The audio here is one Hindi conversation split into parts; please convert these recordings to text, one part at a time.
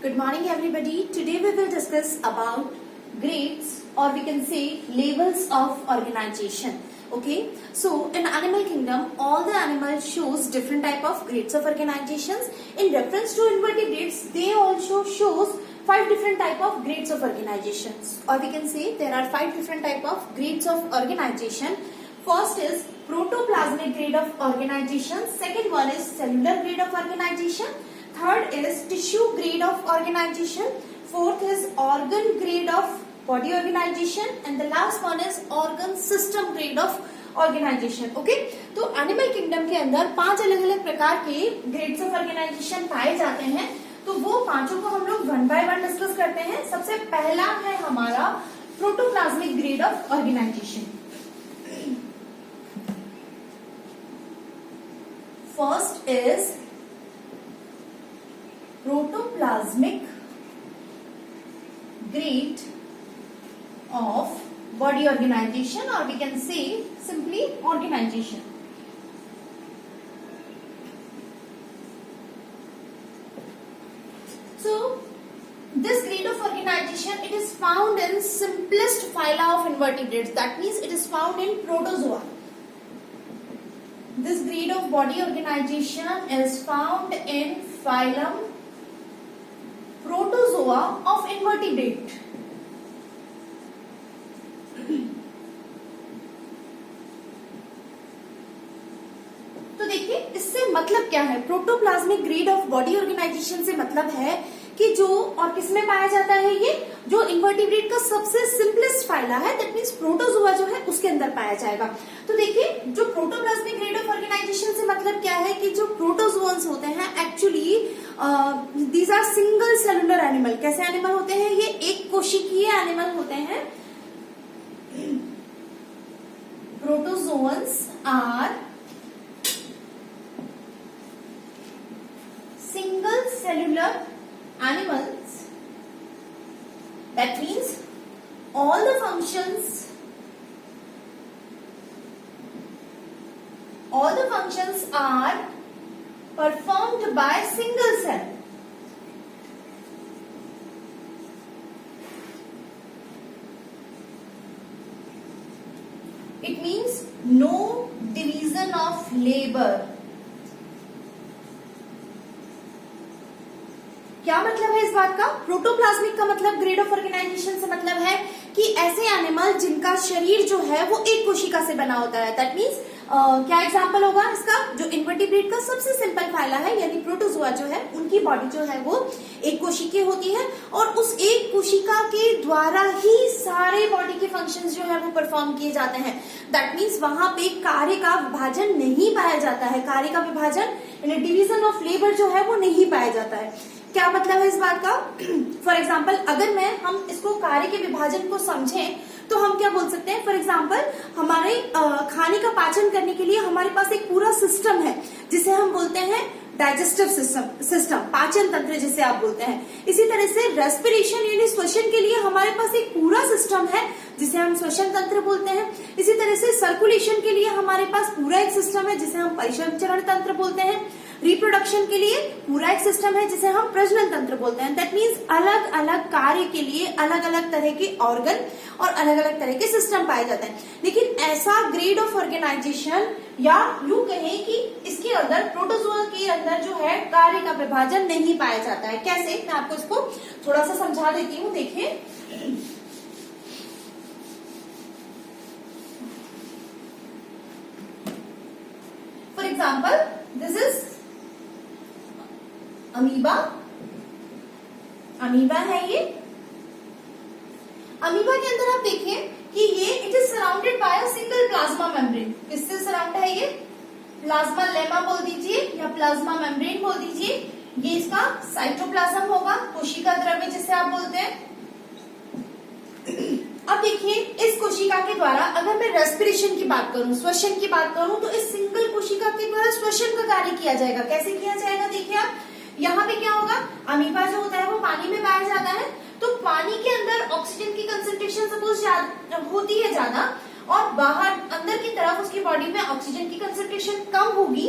Good morning everybody. Today we will discuss about grades or we can say levels of organization. Okay, so in animal kingdom all the animals shows different type of grades of organizations. In reference to invertebrates they also shows 5 different type of grades of organizations, or we can say there are 5 different type of grades of organization. First is protoplasmic grade of organization, second one is cellular grade of organization, third is tissue grade of organization, fourth is organ grade of body organization, and the last one is organ system grade of organisation. Okay, तो एनिमल किंगडम के अंदर 5 अलग अलग प्रकार के ग्रेड्स ऑफ ऑर्गेनाइजेशन पाए जाते हैं. तो वो पांचों को हम लोग वन बाय वन डिस्कस करते हैं. सबसे पहला है हमारा protoplasmic grade of organisation. First is protoplasmic grade of body organization, or we can say simply organization. So this grade of organization, it is found in simplest phyla of invertebrates, that means it is found in protozoa. This grade of body organization is found in phylum protozoa of invertebrate. तो देखिए इससे मतलब क्या है. Protoplasmic grade of body organisation से मतलब है कि जो और किसमें पाया जाता है, ये जो इन्वर्टिब्रेट का सबसे सिंपलेस्ट फाइला है, दैट मीन्स प्रोटोजोआ जो है उसके अंदर पाया जाएगा. तो देखिए जो प्रोटोप्लाज्मिक ग्रेड ऑफ ऑर्गेनाइजेशन से मतलब क्या है कि जो प्रोटोजोअन्स होते हैं actually these are single cellular animal. कैसे एनिमल होते हैं, ये एक कोशिकीय एनिमल होते हैं. Protozoans are single cellular animals, that means all the functions are performed by single cell. It means no division of labor. क्या मतलब है इस बात का. प्रोटोप्लाज्मिक का मतलब ग्रेड ऑफ ऑर्गेनाइजेशन से मतलब है कि ऐसे एनिमल जिनका शरीर जो है वो एक कोशिका से बना होता है. दैट मीन्स क्या एग्जांपल होगा इसका, जो इन्वर्टिब्रेट का सबसे सिंपल फाइला है यानी प्रोटोजोआ जो है उनकी बॉडी जो है वो एक कोशिकीय होती है और उस एक कोशिका के द्वारा ही सारे बॉडी के फंक्शंस जो है वो परफॉर्म किए जाते हैं. दैट मीन्स वहां पे कार्य का विभाजन नहीं पाया जाता है. कार्य का विभाजन यानी डिवीजन ऑफ लेबर जो है वो नहीं पाया जाता है. क्या मतलब है इस बात का. फॉर एग्जाम्पल अगर हम इसको कार्य के विभाजन को समझें तो हम क्या बोल सकते हैं. फॉर एग्जाम्पल हमारे खाने का पाचन करने के लिए हमारे पास एक पूरा सिस्टम है जिसे हम बोलते हैं डाइजेस्टिव सिस्टम, पाचन तंत्र जिसे आप बोलते हैं. इसी तरह से रेस्पिरेशन यानी श्वसन के लिए हमारे पास एक पूरा सिस्टम है जिसे हम श्वसन तंत्र बोलते हैं. इसी तरह से सर्कुलेशन के लिए हमारे पास पूरा एक सिस्टम है जिसे हम परिसंचरण तंत्र बोलते हैं. रिप्रोडक्शन के लिए पूरा एक सिस्टम है जिसे हम प्रजनन तंत्र बोलते हैं. दैट मीन्स अलग अलग कार्य के लिए अलग अलग तरह के ऑर्गन और अलग अलग तरह के सिस्टम पाए जाते हैं. लेकिन ऐसा ग्रेड ऑफ ऑर्गेनाइजेशन या यूं कहें कि इसके अंदर प्रोटोजोआ के अंदर जो है कार्य का विभाजन नहीं पाया जाता है. कैसे, मैं आपको इसको थोड़ा सा समझा देती हूँ. देखिए for example this is amoeba है. ये अमीबा के अंदर आप देखिए कि ये it is surrounded by a single plasma membrane. किससे सराउंड है ये, प्लाज्मा लेमा बोल दीजिए या प्लाज्मा मेम्ब्रेन बोल दीजिए. ये इसका साइटोप्लाज्म होगा, कोशिका द्रव्य जिसे आप बोलते हैं. अब देखिए इस कोशिका के द्वारा अगर मैं रेस्पिरेशन की बात करूं, श्वसन की बात करूं, तो इस सिंगल कोशिका के द्वारा श्वसन का कार्य किया जाएगा. कैसे किया जाएगा, देखिए आप यहाँ पे क्या होगा, अमीबा जो होता है वो पानी में पाया जाता है. तो पानी के अंदर ऑक्सीजन की कंसेंट्रेशन सपोज होती है ज्यादा और बाहर अंदर की तरफ उसकी बॉडी में ऑक्सीजन की कंसेंट्रेशन कम होगी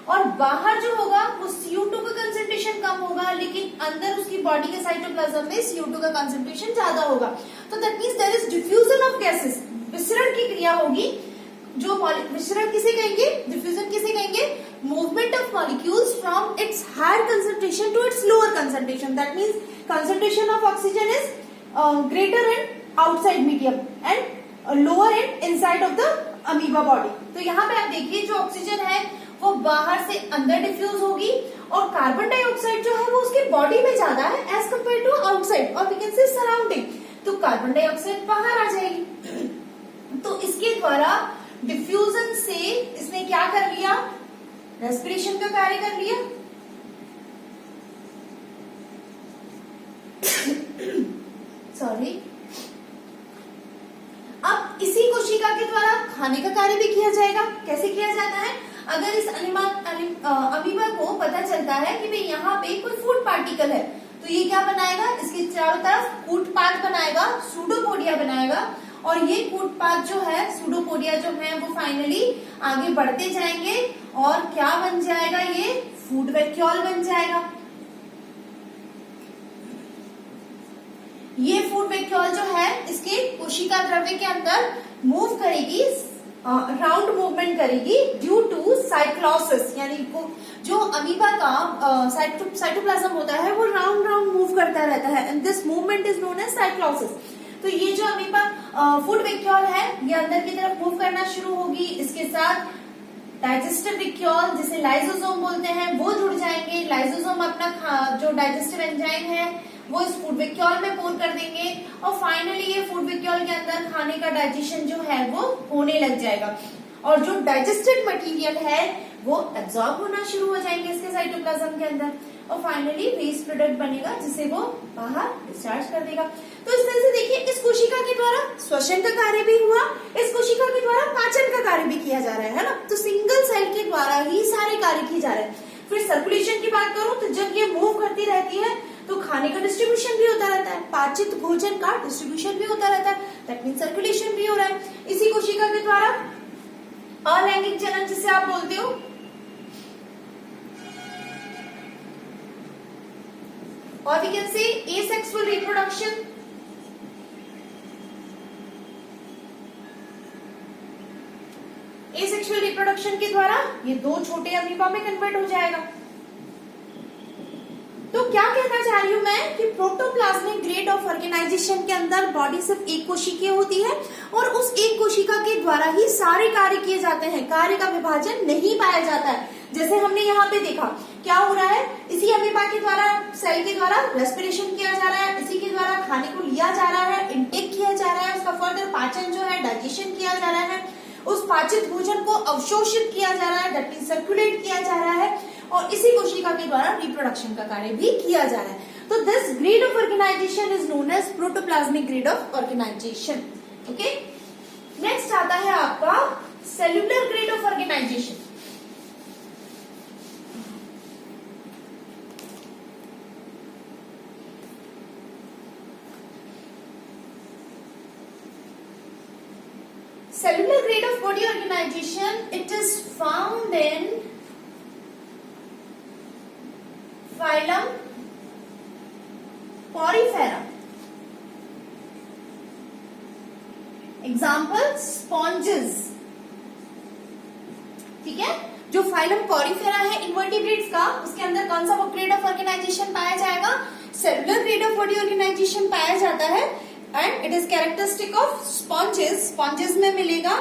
और बाहर जो होगा वो CO2 का कंसेंट्रेशन कंसंट्रेशन कम होगा, लेकिन अंदर उसकी बॉडी के साइटोप्लाज्म में CO2 का कंसंट्रेशन ज्यादा होगा। तो that means there is diffusion of gases, विसरण की क्रिया होगी। जो विसरण किसे कहेंगे, डिफ्यूजन किसे कहेंगे, movement of molecules from its higher concentration to its lower concentration. That means concentration of oxygen is greater in outside medium and lower in inside of the amoeba body. तो यहाँ पे आप देखिए जो ऑक्सीजन है वो बाहर से अंदर डिफ्यूज होगी और कार्बन डाइऑक्साइड जो है वो उसकी बॉडी में ज्यादा है एज कम्पेयर टू आउटसाइड और वी कैन से सराउंडिंग। तो कार्बन डाइऑक्साइड बाहर आ जाएगी। तो इसके द्वारा डिफ्यूजन से इसने क्या कर लिया, रेस्पिरेशन का कार्य कर लिया। सॉरी। अब इसी कोशिका के द्वारा खाने का कार्य भी किया जाएगा। कैसे किया जाता है, अगर इस अमीबा को पता चलता है कि भाई यहाँ पे कोई फूड पार्टिकल है, तो ये क्या बनाएगा, इसके चारों तरफ कूटपाथ बनाएगा, सूडोपोडिया बनाएगा। और ये कूटपाथ जो है, सूडोपोडिया जो है, वो फाइनली आगे बढ़ते जाएंगे और क्या बन जाएगा, ये फूड वैक्यूल बन जाएगा। ये फूड वैक्यूल जो है इसके कोशिका द्रव्य के अंदर मूव करेगी, राउंड मूवमेंट करेगी ड्यू टू साइक्लोसिस। यानी जो अमीबा का साइटोप्लाज्म होता है वो राउंड राउंड मूव करता रहता है and this movement is known as cyclosis. तो ये जो अमीबा फूड वैक्यूल है ये अंदर की तरफ मूव करना शुरू होगी। इसके साथ डाइजेस्टिव वैक्यूल जिसे लाइसोसोम बोलते हैं वो जुड़ जाएंगे। लाइसोसोम अपना जो डाइजेस्टिव एंजाइम है वो इस फूड वैक्यूल में पोर कर देंगे और फाइनली ये फूड वैक्यूल के अंदर खाने का डाइजेशन जो है वो होने लग जाएगा और जो डाइजेस्टेड मटेरियल है वो एब्जॉर्ब होना शुरू हो जाएंगे इसके साइटोप्लाज्म के अंदर और फाइनली वेस्ट प्रोडक्ट बनेगा जिसे वो बाहर डिस्चार्ज कर देगा। तो इस तरह से देखिए इस कोशिका के द्वारा श्वसन का कार्य भी हुआ, इस कोशिका के द्वारा पाचन का कार्य भी किया जा रहा है ना। तो सिंगल सेल के द्वारा ही सारे कार्य किए जा रहे हैं। फिर सर्कुलेशन की बात करूं तो जब ये मूव करती रहती है तो खाने का डिस्ट्रीब्यूशन भी होता रहता है, पाचित भोजन का डिस्ट्रीब्यूशन भी होता रहता है, दैट मीन सर्कुलेशन भी हो रहा है। इसी कोशिका के द्वारा अलैंगिक जनन जिसे आप बोलते हो, और we can say asexual reproduction. Asexual reproduction के द्वारा ये दो छोटे अमीबा में कन्वर्ट हो जाएगा। तो क्या कहना चाह रही हूं मैं कि प्रोटोप्लाज्मिक ग्रेड ऑफ ऑर्गेनाइजेशन के अंदर बॉडी सिर्फ एक कोशिकीय होती है और उस एक कोशिका के द्वारा ही सारे कार्य किए जाते हैं, कार्य का विभाजन नहीं पाया जाता है। जैसे हमने यहाँ पे देखा क्या हो रहा है, इसी अमीबा के द्वारा सेल के द्वारा रेस्पिरेशन किया जा रहा है, इसी के द्वारा खाने को लिया जा रहा है, इंटेक किया जा रहा है, उसका फर्दर पाचन जो है डाइजेशन किया जा रहा है, उस पाचित भोजन को अवशोषित किया जा रहा है, दैट मीन सर्कुलेट किया जा रहा है और इसी कोशिका के द्वारा रिप्रोडक्शन का कार्य भी किया जा रहा है। तो this grade of organisation is known as protoplasmic grade of organisation. Okay, next आता है आपका cellular grade of organisation. Cellular grade of body organization, it is found in phylum Porifera. Example sponges। ठीक है, जो फाइलम पॉरीफेरा है इन्वर्टिब्रेट्स का, उसके अंदर कौन सा ग्रेड ऑफ ऑर्गेनाइजेशन पाया जाएगा, cellular grade of body organisation पाया जाता है and it is characteristic of sponges. Sponges में मिलेगा,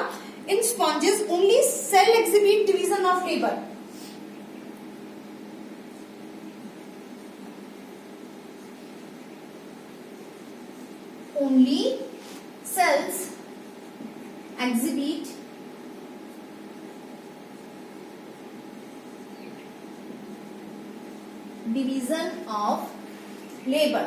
in sponges only cell exhibit division of labour. Only cells exhibit division of labor।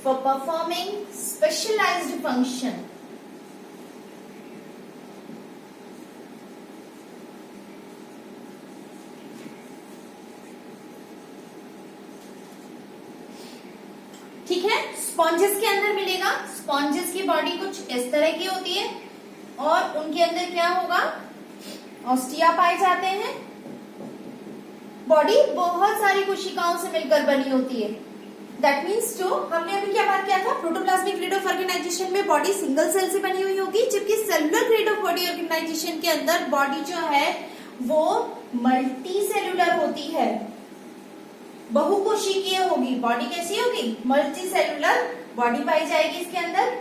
For performing specialized function। ठीक है, स्पॉन्जेस के अंदर मिलेगा। स्पॉन्जेस की बॉडी कुछ इस तरह की होती है और उनके अंदर क्या होगा, ऑस्टिया पाए जाते हैं। बॉडी बहुत सारी कोशिकाओं से मिलकर बनी होती है। दैट मीन्स जो हमने अभी क्या बात किया था, प्रोटोप्लाज्मिक ग्रिड ऑफ ऑर्गेनाइजेशन में बॉडी सिंगल सेल से बनी हुई होगी, जबकि cellular grade of body organisation के अंदर बॉडी जो है वो मल्टी सेलुलर होती है, बहुकोशिकीय होगी। बॉडी कैसी होगी, मल्टी सेलुलर बॉडी पाई जाएगी इसके अंदर,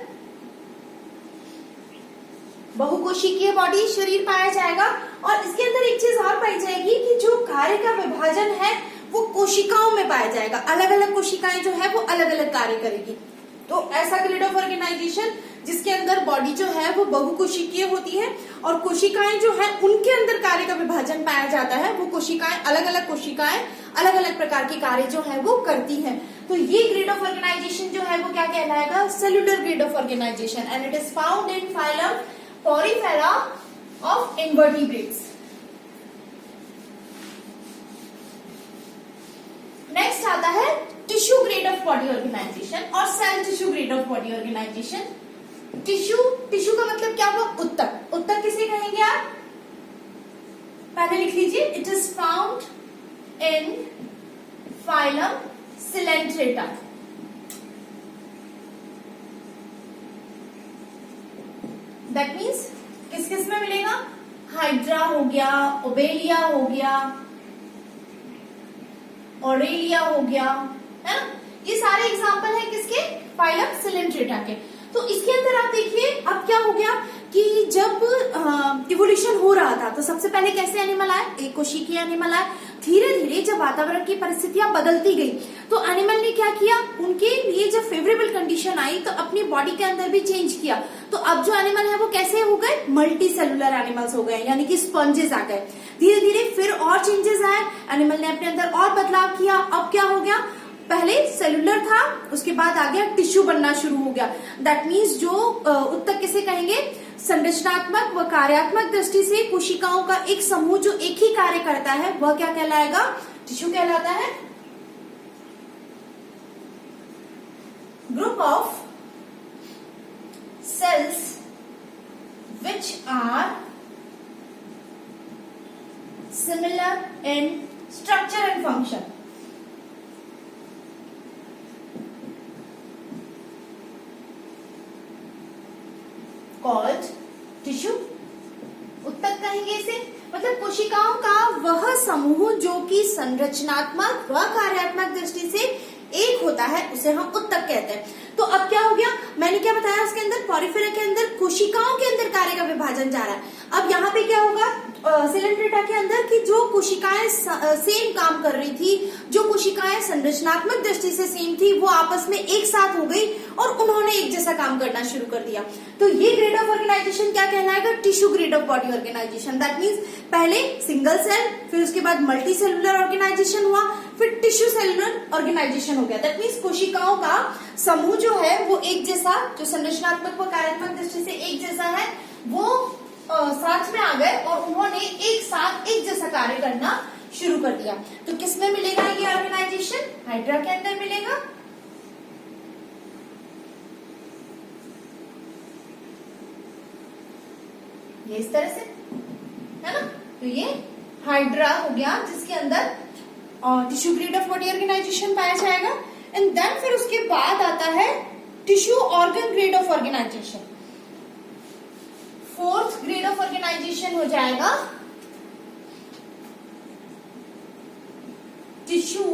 बहुकोशिकीय बॉडी शरीर पाया जाएगा। और इसके अंदर एक चीज और पाई जाएगी कि जो कार्य का विभाजन है वो कोशिकाओं में पाया जाएगा। अलग अलग कोशिकाएं जो है वो अलग अलग कार्य करेगी। तो ऐसा ग्रिड ऑफ ऑर्गेनाइजेशन जिसके अंदर बॉडी जो है वो बहुकोशिकीय होती है और कोशिकाएं जो है उनके अंदर कार्य का विभाजन पाया जाता है। वो कोशिकाएं अलग अलग प्रकार के कार्य जो है वो करती हैं। तो ये ग्रिड ऑफ ऑर्गेनाइजेशन जो है वो क्या कहलाएगा, cellular grade of organization, and it is found in phylum porifera of invertebrates. Next आता है tissue grade of body organization और cell tissue grade of body organization. Tissue का मतलब क्या हुआ, उत्तक। उत्तक किसे कहेंगे आप, पहले लिख लीजिए, it is found in phylum Coelenterata. That means किस किस में मिलेगा, हाइड्रा हो गया, ओबेलिया हो गया, ऑरेलिया हो गया, है ना। ये सारे एग्जाम्पल है किसके, फाइलम सिलेंट्रेटा के। तो इसके अंदर आप देखिए अब क्या हो गया कि जब इवोल्यूशन हो रहा था तो सबसे पहले कैसे एनिमल आए, एक कोशिकीय एनिमल आए। धीरे धीरे जब वातावरण की परिस्थितियां बदलती गई तो एनिमल ने क्या किया, उनके लिए जब फेवरेबल कंडीशन आई तो अपनी बॉडी के अंदर भी चेंज किया। तो अब जो एनिमल है वो कैसे हो गए, मल्टी सेलुलर एनिमल्स हो गए, यानी कि स्पंजेस आ गए। धीरे धीरे फिर और चेंजेस आए, एनिमल ने अपने अंदर और बदलाव किया। अब क्या हो गया, पहले सेलुलर था, उसके बाद आ गया टिश्यू बनना शुरू हो गया। दैट मीन्स जो उत्तक किसे कहेंगे, संरचनात्मक व कार्यात्मक दृष्टि से कोशिकाओं का एक समूह जो एक ही कार्य करता है वह क्या कहलाएगा, टिश्यू कहलाता है। Group of cells which are similar in structure and function called tissue। उत्तक कहेंगे इसे, मतलब कोशिकाओं का वह समूह जो कि संरचनात्मक व कार्यात्मक दृष्टि से एक होता है उसे हम उत्तक कहते हैं। तो अब क्या हो गया, मैंने क्या बताया, उसके अंदर पोरीफेरा के अंदर कोशिकाओं के अंदर कार्य का विभाजन जा रहा है। अब यहाँ पे क्या होगा, सिलेंट्रेटा के अंदर की जो कोशिकाएं सेम काम कर रही थी, जो कोशिकाएं संरचनात्मक दृष्टि से सेम थी, वो आपस में एक साथ हो गई और उन्होंने एक जैसा काम करना शुरू कर दिया। तो ये ग्रेड ऑफ ऑर्गेनाइजेशन क्या कहलाएगा, tissue grade of body organisation. That means पहले सिंगल सेल, फिर उसके बाद मल्टी सेलुलर ऑर्गेनाइजेशन हुआ, फिर टिश्यू सेलुलर ऑर्गेनाइजेशन हो गया। दैट मीन्स कोशिकाओं का समूह जो है वो एक जैसा, जो संरचनात्मक व कार्यात्मक दृष्टि से एक जैसा है, वो साथ में आ गए और उन्होंने एक साथ एक जैसा कार्य करना शुरू कर दिया। तो किसमें मिलेगा ये ऑर्गेनाइजेशन, हाइड्रा के अंदर मिलेगा। ये इस तरह से है ना। तो ये हाइड्रा हो गया जिसके अंदर tissue grade of body organisation पाया जाएगा। एंड देन फिर उसके बाद आता है tissue organ grade of organisation. Fourth grade of organisation हो जाएगा टिश्यू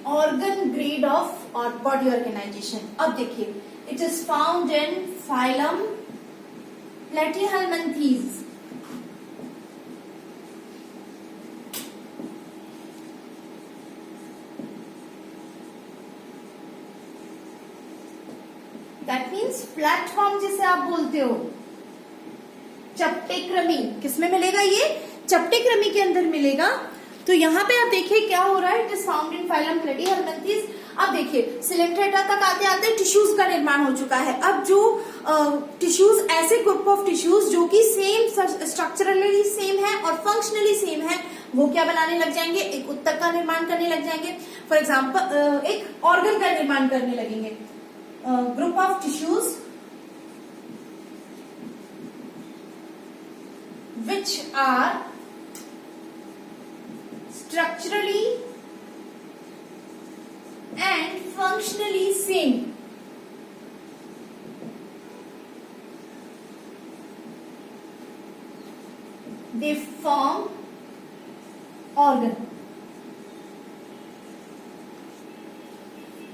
ऑर्गन ग्रेड ऑफ और बॉडी ऑर्गेनाइजेशन। अब देखिए, it is found in phylum platyhelminthes. That means platform जिसे आप बोलते हो, चपटे कृमि, किसमें मिलेगा ये, चपटे कृमि के अंदर मिलेगा। तो यहाँ पे आप देखिए क्या हो रहा है, it is found in phylum Platyhelminthes. अब देखिए सिलेंट्रेटा तक आते आते टिश्यूज का निर्माण हो चुका है। अब जो टिश्यूज, ऐसे ग्रुप ऑफ टिश्यूज जो कि सेम स्ट्रक्चरली सेम है और फंक्शनली सेम है, वो क्या बनाने लग जाएंगे, एक उत्तक का निर्माण करने लग जाएंगे। फॉर एग्जाम्पल एक ऑर्गन का निर्माण करने लगेंगे। Group of tissues which are structurally and functionally same. They form organ.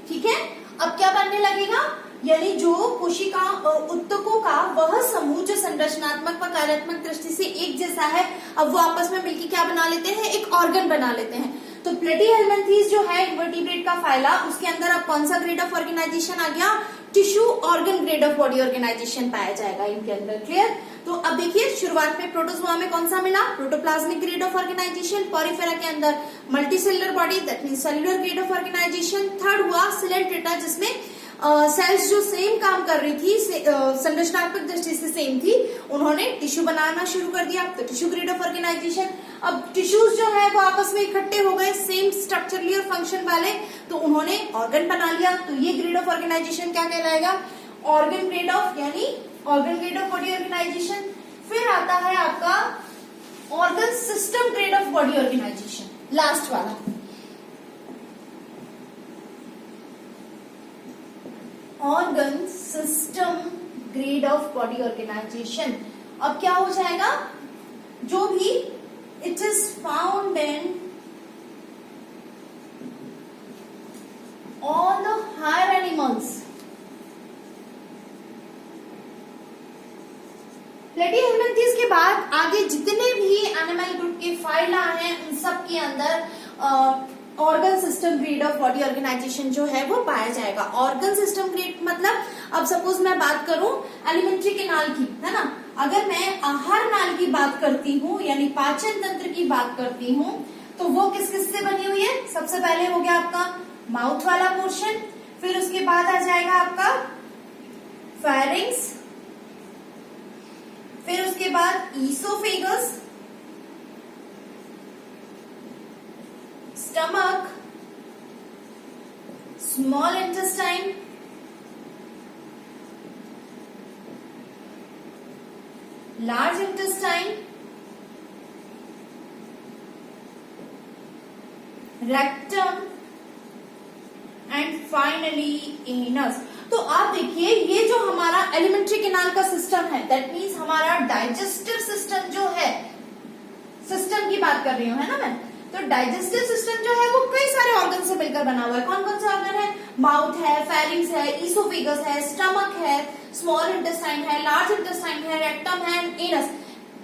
ठीक है, अब क्या बनने लगेगा, यानी जो कोशिका उत्तकों का वह समूह जो संरचनात्मक व कार्यात्मक दृष्टि से एक जैसा है, अब वो आपस में मिलकर क्या बना लेते हैं, एक ऑर्गन बना लेते हैं। तो प्लेटीहेल्मिन्थेस जो है इनवर्टिब्रेट का फाइला, उसके अंदर अब कौन सा ग्रेड ऑफ ऑर्गेनाइजेशन आ गया, tissue organ grade of body organisation पाया जाएगा इनके अंदर। क्लियर। तो अब देखिए शुरुआत में प्रोटोजोआ में कौन सा मिला, protoplasmic grade of organisation. Porifera के अंदर multicellular body, that mean cellular grade of organisation. Third हुआ सिलेंट्रेटा, जिसमें सेल्स जो सेम काम कर रही थी, संरचनात्मक दृष्टि से सेम थी, उन्होंने टिश्यू बनाना शुरू कर दिया, तो टिश्यू ग्रेड ऑफ ऑर्गेनाइजेशन। अब टिश्यूज जो है वो आपस में इकट्ठे हो गए सेम स्ट्रक्चरली और फंक्शन वाले, तो उन्होंने ऑर्गन बना लिया, तो ये ग्रेड ऑफ ऑर्गेनाइजेशन क्या कहलाएगा, ऑर्गन ग्रेड ऑफ, यानी organ grade of body organization. फिर आता है आपका organ system grade of body organization, last वाला। Organ system grade of body organisation. अब क्या हो जाएगा, जो भी it is found in all the higher animals. Platyhelminthes के बाद आगे जितने भी एनिमल ग्रुप के फाइला हैं, उन सब के अंदर organ system grade of body organisation जो है वो पाया जाएगा। ऑर्गन सिस्टम ग्रेड मतलब, अब सपोज मैं बात करूं एलिमेंट्री केनाल की, है ना, अगर मैं आहार नाल की बात करती हूँ, यानी पाचन तंत्र की बात करती हूँ, तो वो किस किस से बनी हुई है, सबसे पहले हो गया आपका माउथ वाला पोर्शन, फिर उसके बाद आ जाएगा आपका फेरिंग्स, फिर उसके बाद oesophagus, stomach, small intestine, large intestine, rectum and finally anus. तो आप देखिए ये जो हमारा एलिमेंट्री केनाल का सिस्टम है, दैट मीन्स हमारा डाइजेस्टिव सिस्टम जो है, सिस्टम की बात कर रही हूं, है ना मैं, तो डाइजेस्टिव सिस्टम जो है वो कई सारे ऑर्गन से मिलकर बना हुआ है। कौन कौन से ऑर्गन है, माउथ है, फेरिंग्स है, ईसोफेगस है, स्टमक है, स्मॉल इंटेस्टाइन है, लार्ज इंटेस्टाइन है, रेक्टम है, एनस।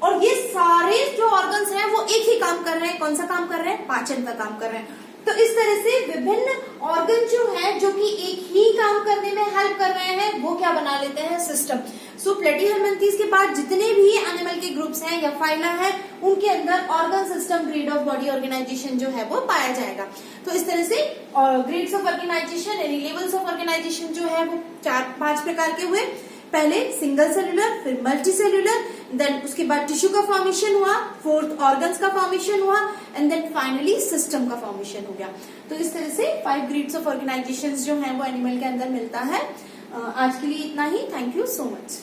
और ये सारे जो ऑर्गन्स हैं वो एक ही काम कर रहे हैं, कौन सा काम कर रहे हैं, पाचन का काम कर रहे हैं। तो इस तरह से विभिन्न ऑर्गन जो है जो कि एक ही काम करने में हेल्प कर रहे हैं, वो क्या बना लेते हैं, सिस्टम। सो प्लेटीहेल्मिन्थेस के बाद जितने भी एनिमल के ग्रुप्स हैं या फाइला है, उनके अंदर organ system grade of body organisation जो है वो पाया जाएगा। तो इस तरह से ग्रेड्स ऑफ ऑर्गेनाइजेशन यानी लेवल्स ऑफ ऑर्गेनाइजेशन जो है वो 4-5 प्रकार के हुए। पहले सिंगल सेलुलर, फिर मल्टी सेलुलर, देन उसके बाद टिश्यू का फॉर्मेशन हुआ, फोर्थ ऑर्गन्स का फॉर्मेशन हुआ, एंड देन फाइनली सिस्टम का फॉर्मेशन हो गया। तो इस तरह से 5 ग्रेड्स ऑफ ऑर्गेनाइजेशंस जो हैं वो एनिमल के अंदर मिलता है। आज के लिए इतना ही। Thank you so much.